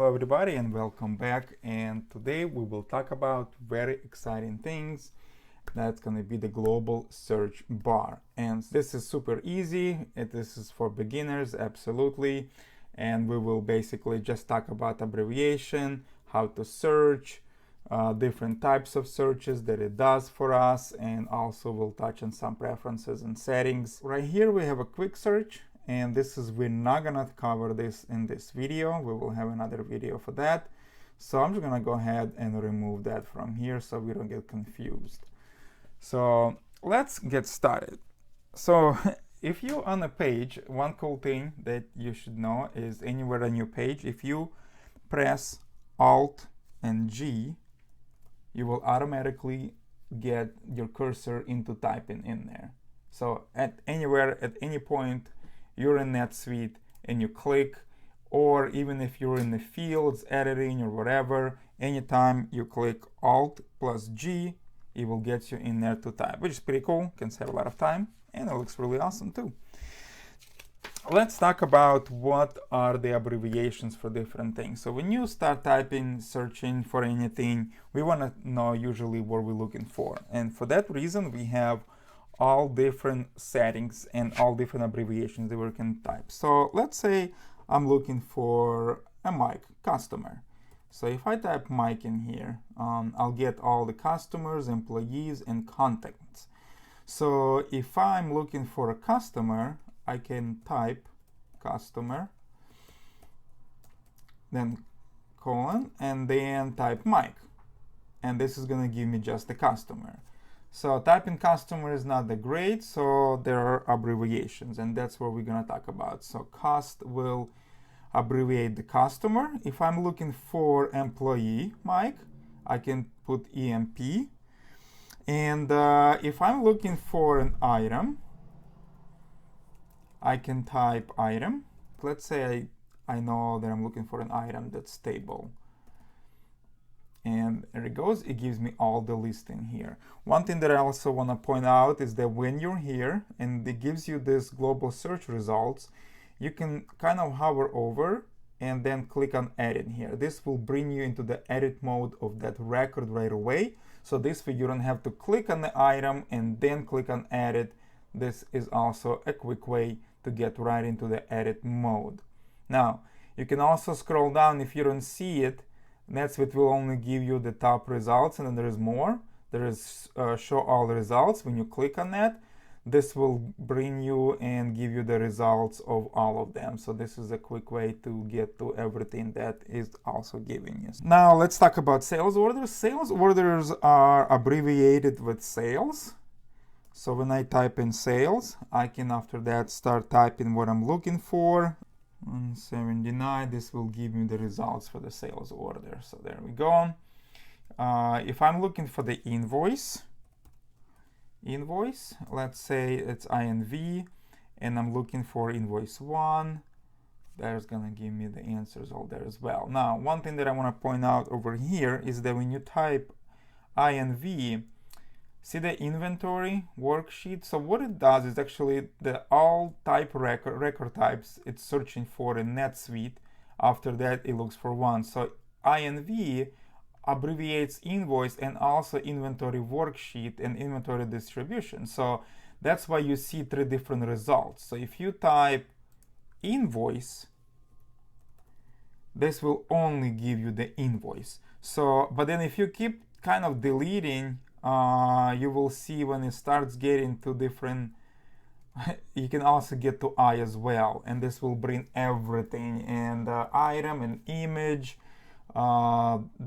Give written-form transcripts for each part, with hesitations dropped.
Hello everybody and welcome back, and today we will talk about very exciting things. That's going to be the global search bar, and this is super easy. This is for beginners, absolutely, and we will basically just talk about abbreviation, how to search, different types of searches that it does for us, and also we'll touch on some preferences and settings. Right here we have a quick search. And we're not gonna cover this in this video. We will have another video for that. So I'm just gonna go ahead and remove that from here so we don't get confused. So let's get started. So if you're on a page, one cool thing that you should know is anywhere on your page, if you press Alt and G, you will automatically get your cursor into typing in there. So at any point, you're in NetSuite and you click, or even if you're in the fields editing or whatever, anytime you click Alt plus G, it will get you in there to type, which is pretty cool, can save a lot of time, and it looks really awesome too. Let's talk about what are the abbreviations for different things. So when you start typing, searching for anything, we want to know usually what we're looking for. And for that reason, we have all different settings and all different abbreviations that we can type. So let's say I'm looking for a mic customer. So if I type mic in here, I'll get all the customers, employees, and contacts. So if I'm looking for a customer, I can type customer, then colon, and then type mic. And this is going to give me just the customer. So typing customer is not that great, so there are abbreviations, and that's what we're going to talk about. So cost will abbreviate the customer. If I'm looking for employee, Mike, I can put EMP. And if I'm looking for an item, I can type item. Let's say I know that I'm looking for an item that's stable. And there it goes, it gives me all the listing here. One thing that I also want to point out is that when you're here and it gives you this global search results, you can kind of hover over and then click on edit here. This will bring you into the edit mode of that record right away. So this way you don't have to click on the item and then click on edit. This is also a quick way to get right into the edit mode. Now, you can also scroll down if you don't see it. NetSuite will only give you the top results, and then there is more. There is show all the results. When you click on that, this will bring you and give you the results of all of them. So this is a quick way to get to everything that is also giving you. Now let's talk about sales orders. Sales orders are abbreviated with sales. So when I type in sales, I can after that start typing what I'm looking for. 179, this will give me the results for the sales order. So there we go. If I'm looking for the invoice, let's say it's INV, and I'm looking for invoice 1, there's gonna give me the answers all there as well. Now, one thing that I want to point out over here is that when you type INV, see the inventory worksheet? So what it does is actually the all type record types it's searching for in NetSuite. After that, it looks for one. So INV abbreviates invoice and also inventory worksheet and inventory distribution. So that's why you see 3 different results. So if you type invoice, this will only give you the invoice. So, but then if you keep kind of deleting, you will see when it starts getting to different, you can also get to I as well, and this will bring everything, and item and image,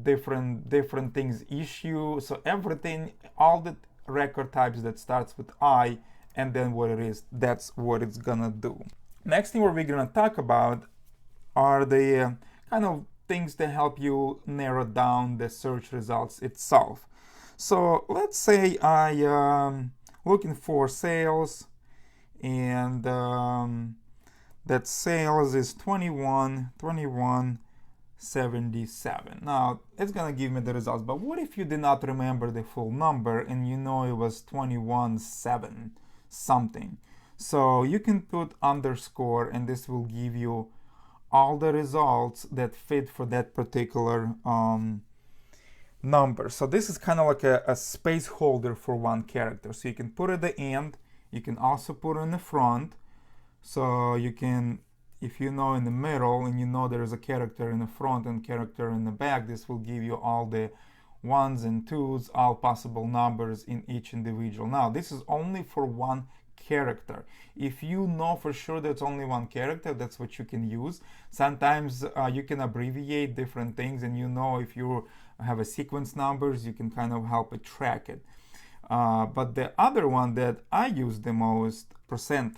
different things, issue, so everything, all the record types that starts with I, and then what it is, that's what it's gonna do. Next thing what we're gonna talk about are the kind of things that help you narrow down the search results itself. So let's say I am looking for sales, and that sales is 2177. Now it's gonna give me the results, but what if you did not remember the full number and you know it was 21.7 something? So you can put underscore, and this will give you all the results that fit for that particular number. So this is kind of like a space holder for one character. So you can put it at the end, you can also put it in the front. So you can, if you know in the middle and you know there's a character in the front and character in the back, this will give you all the ones and twos, all possible numbers in each individual. Now this is only for one character. If you know for sure that's only one character, that's what you can use. Sometimes you can abbreviate different things, and you know if you have a sequence numbers, you can kind of help it track it. But the other one that I use the most, percent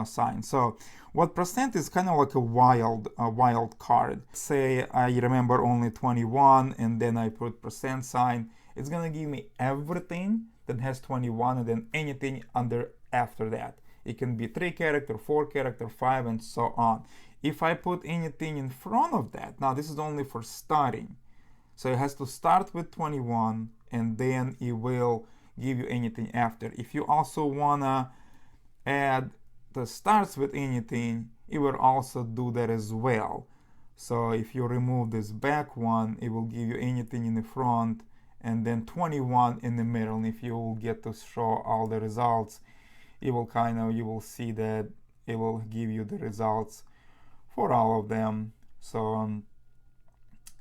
sign. So what percent is kind of like a wild card. Say I remember only 21 and then I put percent sign. It's gonna give me everything that has 21 and then anything after that. It can be 3 character, 4 character, 5, and so on. If I put anything in front of that, now this is only for starting. So it has to start with 21 and then it will give you anything after. If you also wanna add the starts with anything, it will also do that as well. So if you remove this back one, it will give you anything in the front and then 21 in the middle. And if you will get to show all the results, it will you will see that it will give you the results for all of them. So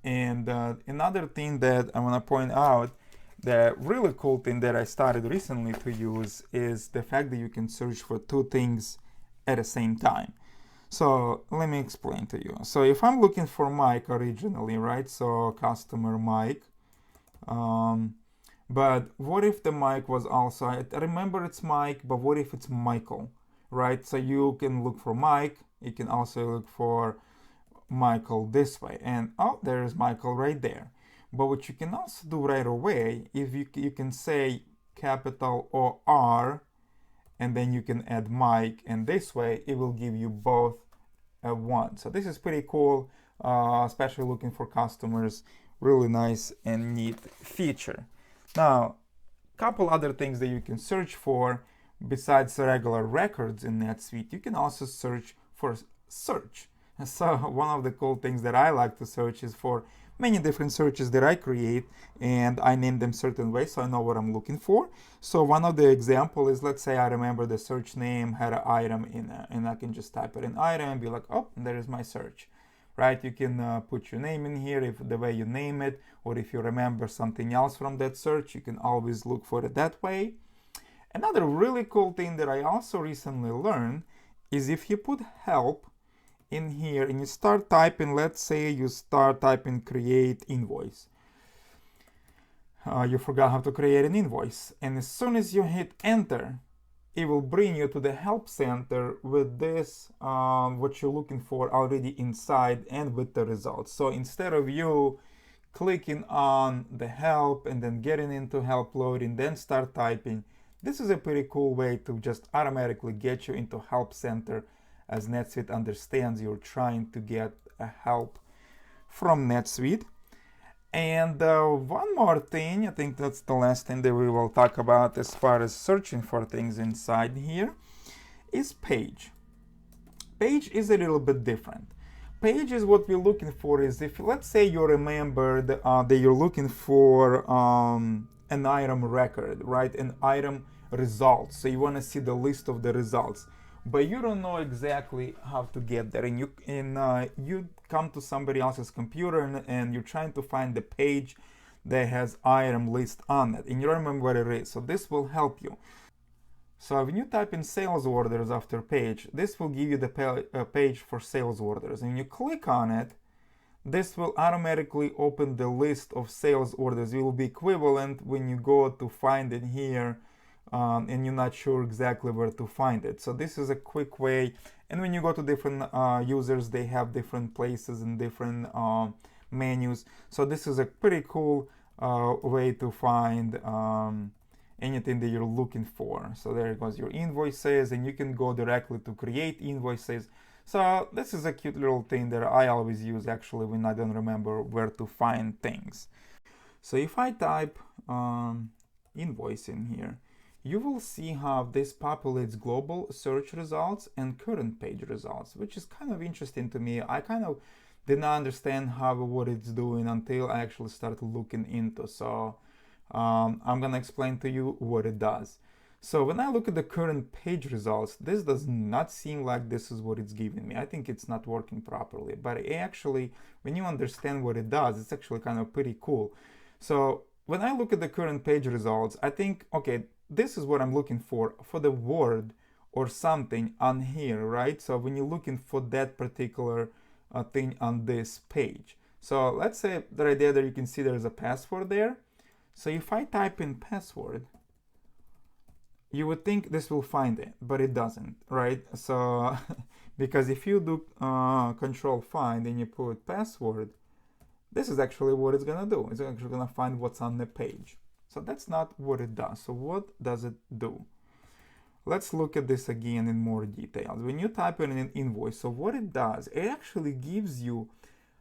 another thing that I want to point out, the really cool thing that I started recently to use is the fact that you can search for 2 things at the same time. So let me explain to you. So if I'm looking for Mike originally, right? So customer Mike. But what if the Mike was also, I remember it's Mike, but what if it's Michael, right? So you can look for Mike. You can also look for Michael this way. And oh, there's Michael right there. But what you can also do right away, if you can say capital OR, and then you can add Mike, and this way it will give you both at once. So this is pretty cool, especially looking for customers. Really nice and neat feature. Now, a couple other things that you can search for besides regular records in NetSuite. You can also search for search. And so one of the cool things that I like to search is for many different searches that I create, and I name them certain ways so I know what I'm looking for. So one of the example is, let's say I remember the search name had an item in it, and I can just type it in item and be like, oh, there is my search, right? You can put your name in here if the way you name it, or if you remember something else from that search, you can always look for it that way. Another really cool thing that I also recently learned is if you put help in here and you start typing, let's say you start typing create invoice. You forgot how to create an invoice. And as soon as you hit enter, it will bring you to the help center with this, what you're looking for already inside and with the results. So instead of you clicking on the help and then getting into help loading, then start typing, this is a pretty cool way to just automatically get you into help center, as NetSuite understands you're trying to get a help from NetSuite. And one more thing, I think that's the last thing that we will talk about as far as searching for things inside here, is page. Page is a little bit different. Page is what we're looking for is if, let's say you remembered that you're looking for an item record, right? An item results. So you want to see the list of the results, but you don't know exactly how to get there, and you come to somebody else's computer and you're trying to find the page that has item list on it, and you don't remember what it is. So this will help you. So when you type in sales orders after page, this will give you the page for sales orders, and you click on it, this will automatically open the list of sales orders. It will be equivalent when you go to find it here, and you're not sure exactly where to find it. So this is a quick way. And when you go to different users, they have different places and different menus. So this is a pretty cool way to find anything that you're looking for. So there goes your invoices, and you can go directly to create invoices. So this is a cute little thing that I always use actually when I don't remember where to find things. So if I type invoice in here, you will see how this populates global search results and current page results, which is kind of interesting to me. I kind of did not understand what it's doing until I actually started looking into. So I'm gonna explain to you what it does. So when I look at the current page results, this does not seem like this is what it's giving me. I think it's not working properly, but it actually, when you understand what it does, it's actually kind of pretty cool. So when I look at the current page results, I think, okay, this is what I'm looking for the word or something on here, right? So when you're looking for that particular thing on this page. So let's say the idea that you can see there's a password there. So if I type in password, you would think this will find it, but it doesn't, right? So because if you do control find and you put password, this is actually what it's gonna do. It's actually gonna find what's on the page. So that's not what it does. So what does it do? Let's look at this again in more detail. When you type in an invoice, so what it does, it actually gives you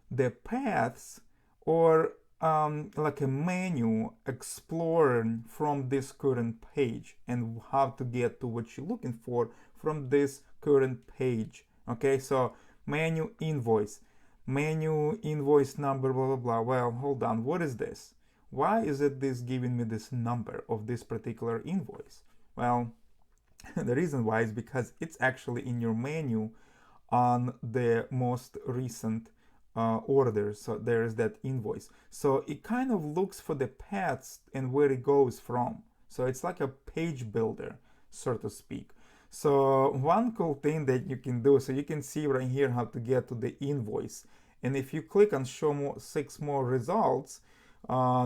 the paths or like a menu exploring from this current page and how to get to what you're looking for from this current page. Okay, so menu invoice number, blah blah blah. Well, hold on, what is this? Why is it this giving me this number of this particular invoice? Well, the reason why is because it's actually in your menu on the most recent orders. So there is that invoice. So it kind of looks for the paths and where it goes from. So it's like a page builder, so to speak. So one cool thing that you can do, so you can see right here how to get to the invoice. And if you click on show 6 more results,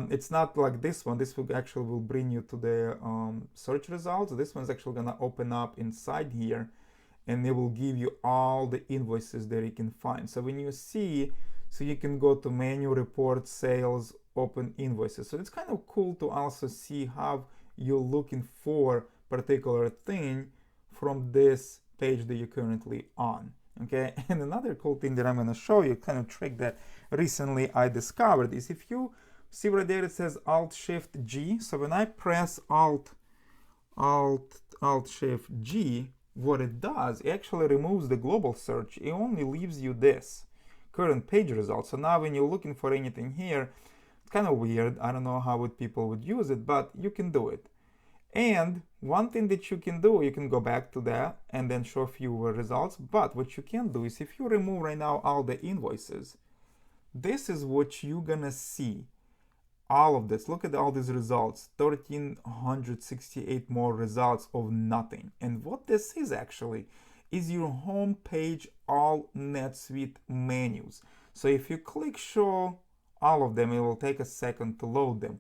it's not like this one. This will actually will bring you to the search results. This one's actually gonna open up inside here, and it will give you all the invoices that you can find. So when you see, so you can go to menu, report, sales, open invoices. So it's kind of cool to also see how you're looking for particular thing from this page that you're currently on. Okay, and another cool thing that I'm going to show you, kind of trick that recently I discovered, is if you see right there it says Alt-Shift-G. So when I press Alt-Shift-G, what it does, it actually removes the global search. It only leaves you this current page results. So now when you're looking for anything here, it's kind of weird. I don't know how people would use it, but you can do it. And one thing that you can do, you can go back to that and then show fewer results. But what you can do is if you remove right now all the invoices, this is what you're gonna see. All of this, look at all these results, 1368 more results of nothing. And what this is actually is your home page all NetSuite menus. So if you click show all of them, it will take a second to load them.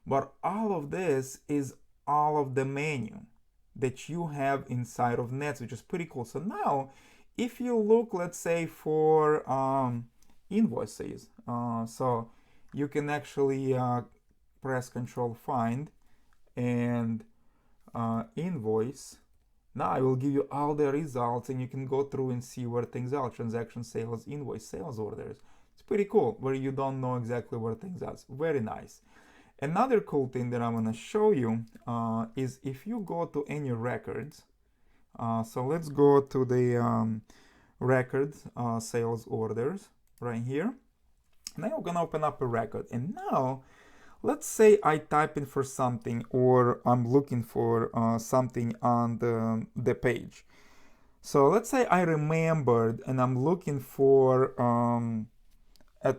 But all of this is all of the menu that you have inside of NetSuite, which is pretty cool. So now if you look, let's say for invoices, so you can actually press Control Find and invoice. Now I will give you all the results and you can go through and see where things are. Transaction, sales, invoice, sales orders. It's pretty cool where you don't know exactly where things are. It's very nice. Another cool thing that I'm going to show you is if you go to any records. So let's go to the records, sales orders right here. Now I'm gonna open up a record, and now let's say I type in for something, or I'm looking for something on the page. So let's say I remembered and I'm looking for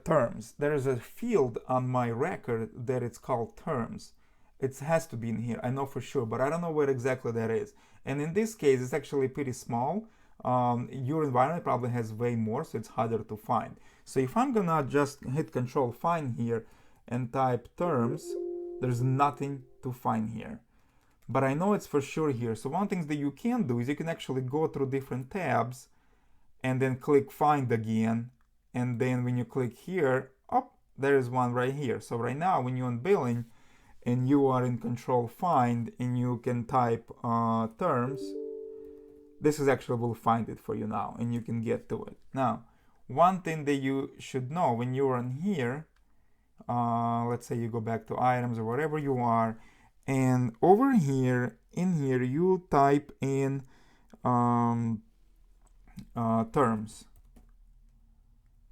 terms. There is a field on my record that it's called terms. It has to be in here, I know for sure, but I don't know where exactly that is. And in this case, it's actually pretty small. Your environment probably has way more, so it's harder to find. So if I'm gonna just hit Control Find here and type terms, there's nothing to find here. But I know it's for sure here. So one thing that you can do is you can actually go through different tabs and then click Find again. And then when you click here, oh, there is one right here. So right now when you're on billing and you are in Control Find and you can type terms, this is actually will find it for you now and you can get to it. Now, one thing that you should know when you're on here, let's say you go back to items or wherever you are, And over here, in here, you type in terms.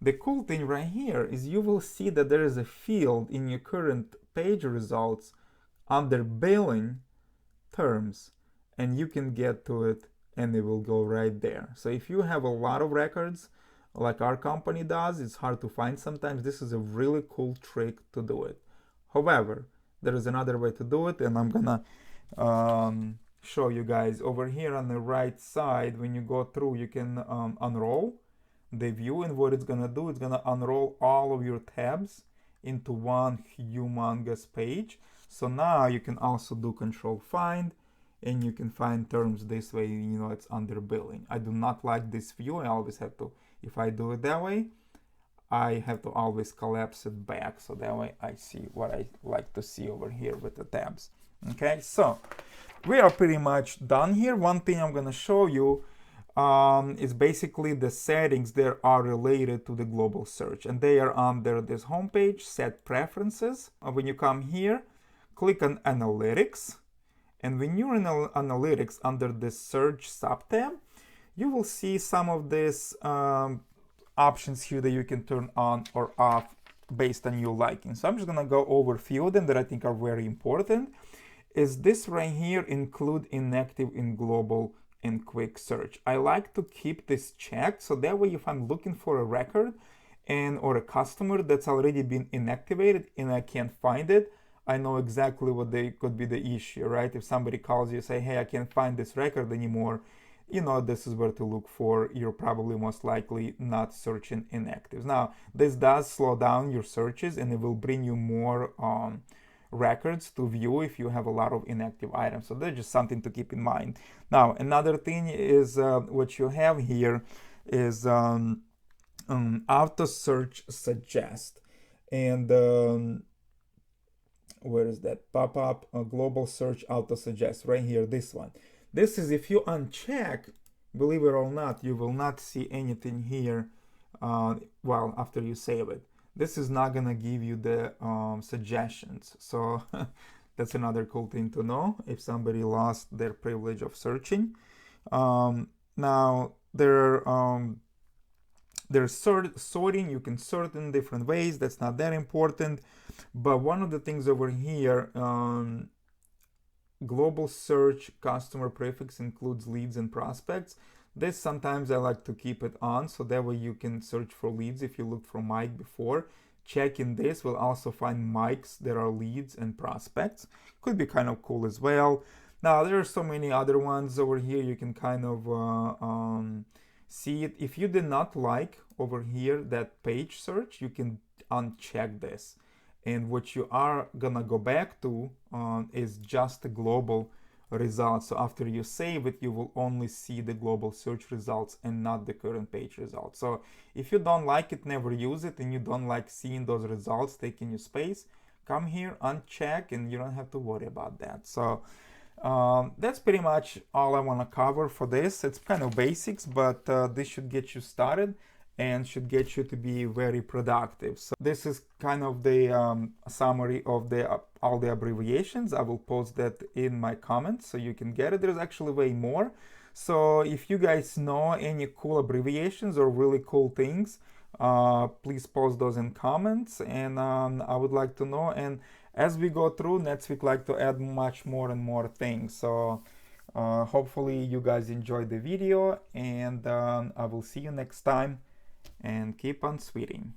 The cool thing right here is you will see that there is a field in your current page results under billing terms, and you can get to it and it will go right there. So if you have a lot of records like our company does, it's hard to find sometimes. This is a really cool trick to do it. However, there is another way to do it, and I'm gonna show you guys over here on the right side. When you go through, you can unroll the view, and what it's gonna do, it's gonna unroll all of your tabs into one humongous page. So now you can also do control find, and you can find terms this way. You know, it's under billing. I do not like this view. I always have to, if I do it that way, I have to always collapse it back, so that way I see what I like to see over here with the tabs. Okay, so we are pretty much done here. One thing I'm gonna show you is basically the settings that are related to the global search, and they are under this homepage, set preferences. When you come here, click on analytics, and when you're in analytics under the search subtab, you will see some of these options here that you can turn on or off based on your liking. So I'm just gonna go over a few of them that I think are very important. Is this right here, include inactive in global and quick search. I like to keep this checked, so that way if I'm looking for a record or a customer that's already been inactivated and I can't find it, I know exactly what could be the issue, right? If somebody calls you, say, hey, I can't find this record anymore, you know, this is where to look for. You're probably most likely not searching inactives. Now, this does slow down your searches, and it will bring you more records to view if you have a lot of inactive items. So that's just something to keep in mind. Now, another thing is what you have here is auto search suggest. And where is that pop-up? Global search auto suggest right here, this one. This is if you uncheck, believe it or not, you will not see anything here well after you save it. This is not gonna give you the suggestions. So that's another cool thing to know if somebody lost their privilege of searching. Now there's sorting. You can sort in different ways. That's not that important. But one of the things over here, global search customer prefix includes leads and prospects. This sometimes I like to keep it on, so that way you can search for leads. If you looked for Mike before, checking this will also find Mikes that are leads and prospects. Could be kind of cool as well. Now there are so many other ones over here. You can kind of see it. If you did not like over here that page search, you can uncheck this. And what you are gonna go back to is just the global results. So after you save it, you will only see the global search results and not the current page results. So if you don't like it, never use it, and you don't like seeing those results taking your space, come here, uncheck, and you don't have to worry about that. So that's pretty much all I want to cover for this. It's kind of basics, but this should get you started and should get you to be very productive. So this is kind of the summary of all the abbreviations. I will post that in my comments so you can get it. There's actually way more. So if you guys know any cool abbreviations or really cool things, please post those in comments, and I would like to know. And as we go through, NetSuite like to add much more and more things. So hopefully you guys enjoyed the video, and I will see you next time. And keep on sweeting.